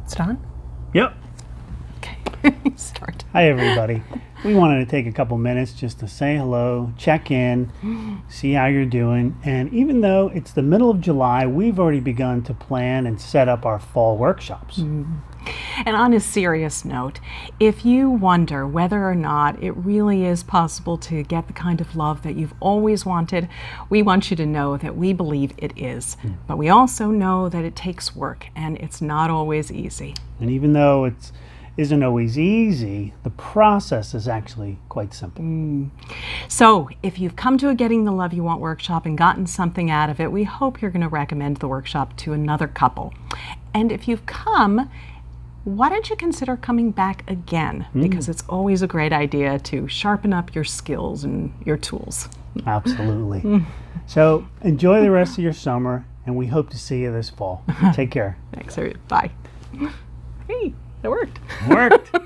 Is it on? Yep. Okay, start. Hi, everybody. We wanted to take a couple minutes just to say hello, check in, see how you're doing. And even though it's the middle of July, we've already begun to plan and set up our fall workshops. And on a serious note, if you wonder whether or not it really is possible to get the kind of love that you've always wanted, we want you to know that we believe it is. But we also know that it takes work and it's not always easy. And even though it isn't always easy, the process is actually quite simple. So if you've come to a Getting the Love You Want workshop and gotten something out of it, we hope you're going to recommend the workshop to another couple. And if you've come, why don't you consider coming back again? Because it's always a great idea to sharpen up your skills and your tools. Absolutely. So enjoy the rest of your summer, and we hope to see you this fall. Take care. Thanks. Bye. Hey, that worked. Worked.